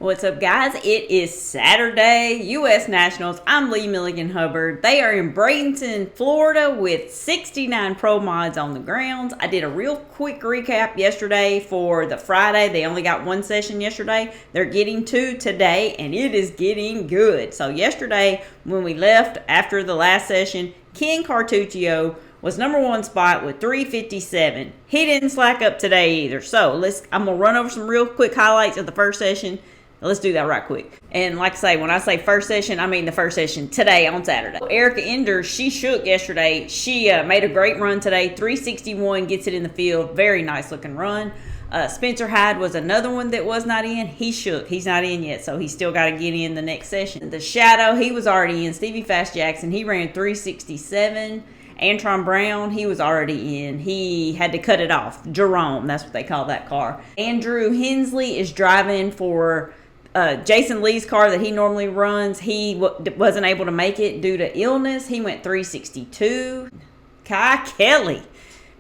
What's up, guys? It is Saturday, U.S. Nationals. I'm Lee Milligan Hubbard. They are in Bradenton, Florida with 69 pro mods on the grounds. I did a real quick recap yesterday for the Friday. They only got one session yesterday. They're getting two today, and it is getting good. So yesterday, when we left after the last session, Ken Cartuccio was number one spot with 357. He didn't slack up today either. So I'm going to run over some real quick highlights of the first session. Let's do that right quick. And like I say, when I say first session, I mean the first session today on Saturday. Erica Enders, she shook yesterday. She made a great run today. 361, gets it in the field. Very nice looking run. Spencer Hyde was another one that was not in. He shook. He's not in yet, so he's still got to get in the next session. The Shadow, he was already in. Stevie Fast Jackson, he ran 367. Antron Brown, he was already in. He had to cut it off. Jerome, that's what they call that car. Andrew Hensley is driving for Jason Lee's car that he normally runs. He wasn't able to make it due to illness. He went 362. Kai Kelly,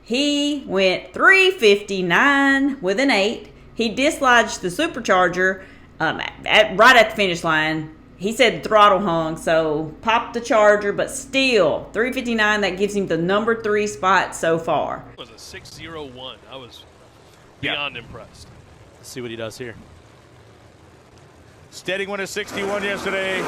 he went 359 with an 8. He dislodged the supercharger right at the finish line. He said the throttle hung, so popped the charger, but still 359. That gives him the number 3 spot so far. It was a 6:01. I was beyond impressed. Let's see what he does here. Steady went a 61 yesterday.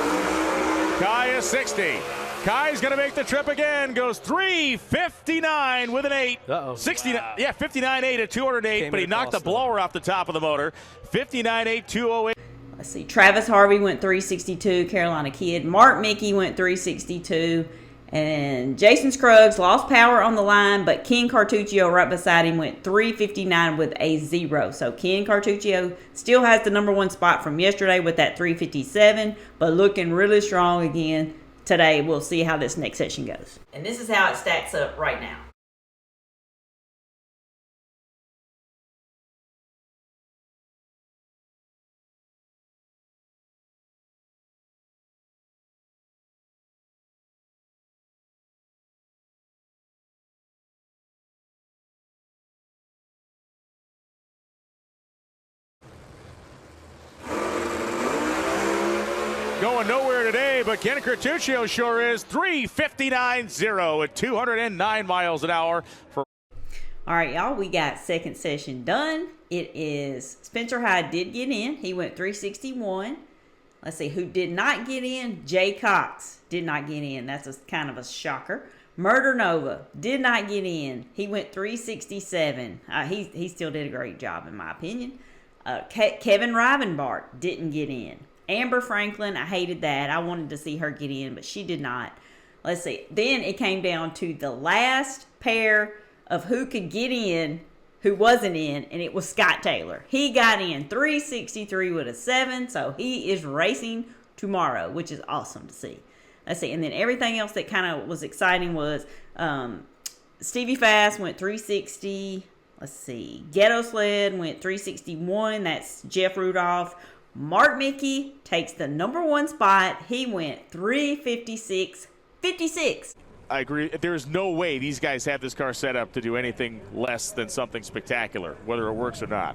Kai is 60. Kai's going to make the trip again. Goes 359 with an 8. Uh-oh. 69, yeah, 59.8 at 208, but he knocked the blower off the top of the motor. 59.8, 208. Let's see. Travis Harvey went 362. Carolina Kid. Mark Mickey went 362. And Jason Scruggs lost power on the line, but Ken Cartuccio right beside him went 359 with a 0. So Ken Cartuccio still has the number 1 spot from yesterday with that 357, but looking really strong again today. We'll see how this next session goes. And this is how it stacks up right now. Going nowhere today, but Ken Cartuccio sure is. 359.0 at 209 miles an hour. All right, y'all, we got second session done. It is Spencer Hyde did get in. He went 361. Let's see, who did not get in? Jay Cox did not get in. That's kind of a shocker. Murder Nova did not get in. He went 367. He still did a great job, in my opinion. Kevin Rivenbart didn't get in. Amber Franklin, I hated that. I wanted to see her get in, but she did not. Let's see. Then it came down to the last pair of who could get in, who wasn't in, and it was Scott Taylor. He got in 363 with a 7, so he is racing tomorrow, which is awesome to see. Let's see. And then everything else that kind of was exciting was Stevie Fast went 360. Let's see. Ghetto Sled went 361. That's Jeff Rudolph. Mark Mickey takes the number 1 spot. He went 356.56. I agree. There's no way these guys have this car set up to do anything less than something spectacular, whether it works or not.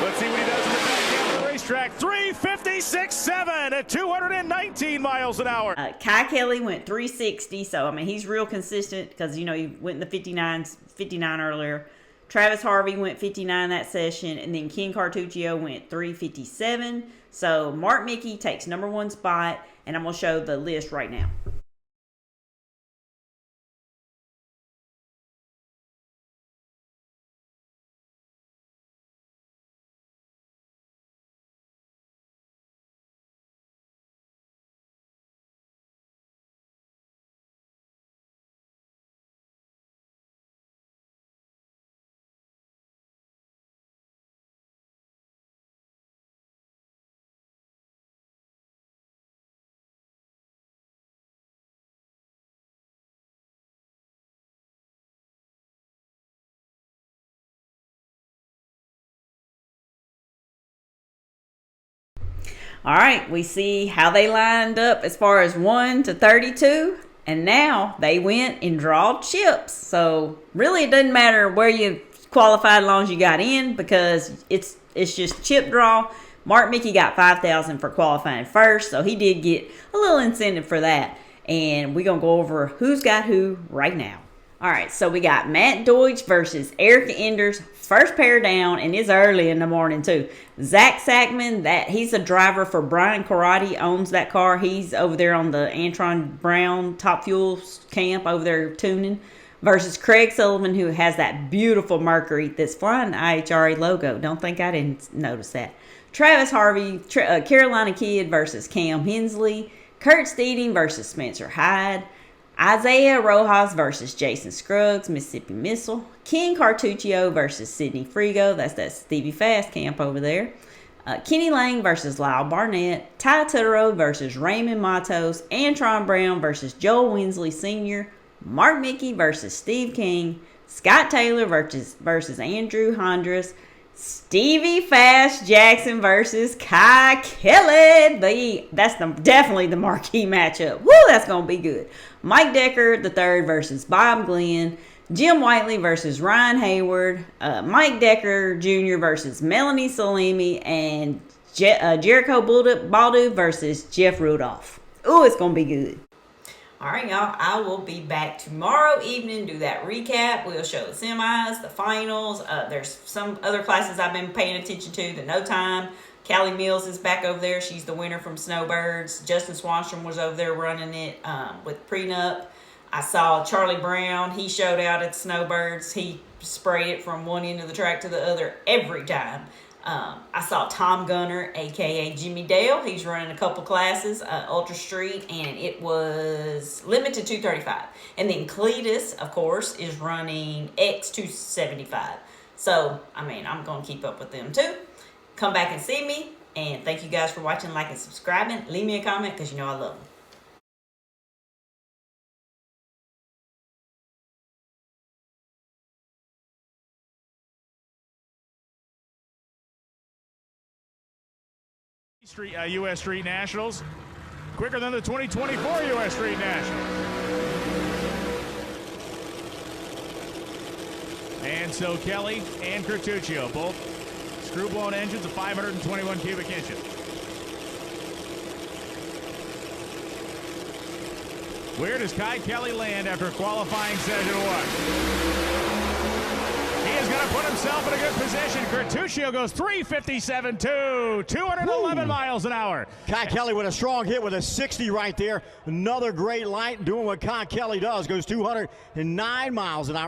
Let's see what he does in the back end of the racetrack. 356.7 at 219 miles an hour. Kai Kelly went 360, so I mean he's real consistent because he went in the 59 earlier. Travis Harvey went 59 that session, and then Ken Cartuccio went 357. So Mark Mickey takes number 1 spot, and I'm gonna show the list right now. All right, we see how they lined up as far as 1 to 32. And now they went and drawed chips. So really it doesn't matter where you qualified as long as you got in, because it's just chip draw. Mark Mickey got $5,000 for qualifying first, so he did get a little incentive for that. And we're going to go over who's got who right now. All right, so we got Matt Deutsch versus Erica Enders. First pair down, and it's early in the morning, too. Zach Sackman, he's a driver for Brian Karate, owns that car. He's over there on the Antron Brown Top Fuel camp over there tuning. Versus Craig Sullivan, who has that beautiful Mercury that's flying the IHRA logo. Don't think I didn't notice that. Travis Harvey, Carolina Kid versus Cam Hensley. Kurt Steeding versus Spencer Hyde. Isaiah Rojas versus Jason Scruggs, Mississippi Missile. Ken Cartuccio versus Sidney Frigo. That's that Stevie Fast camp over there. Kenny Lang versus Lyle Barnett. Ty Tutterow versus Raymond Matos. Antron Brown versus Joel Winsley Sr. Mark Mickey versus Steve King. Scott Taylor versus Andrew Hondras. Stevie Fast Jackson versus Kai Kelly. That's definitely the marquee matchup. Woo, that's going to be good. Mike Decker III versus Bob Glenn. Jim Whiteley versus Ryan Hayward. Mike Decker Jr. versus Melanie Salimi. And Jericho Baldu versus Jeff Rudolph. Ooh, it's going to be good. All right, y'all. I will be back tomorrow evening, do that recap. We'll show the semis, the finals. There's some other classes I've been paying attention to. The No Time. Callie Mills is back over there. She's the winner from Snowbirds. Justin Swanstrom was over there running it with Prenup. I saw Charlie Brown. He showed out at Snowbirds. He sprayed it from one end of the track to the other every time. I saw Tom Gunner, a.k.a. Jimmy Dale. He's running a couple classes, Ultra Street, and it was limited 235. And then Cletus, of course, is running X275. So, I mean, I'm going to keep up with them, too. Come back and see me. And thank you guys for watching, like, and subscribing. Leave me a comment because you know I love them. U.S. Street Nationals, quicker than the 2024 U.S. Street Nationals. And so Kelly and Cartuccio, both screw-blown engines of 521 cubic inches. Where does Kai Kelly land after qualifying session one? He is going to put himself in a good position. Cartuccio goes 357.2, 211 miles an hour. Kai Kelly with a strong hit with a 60 right there. Another great light doing what Kai Kelly does. Goes 209 miles an hour.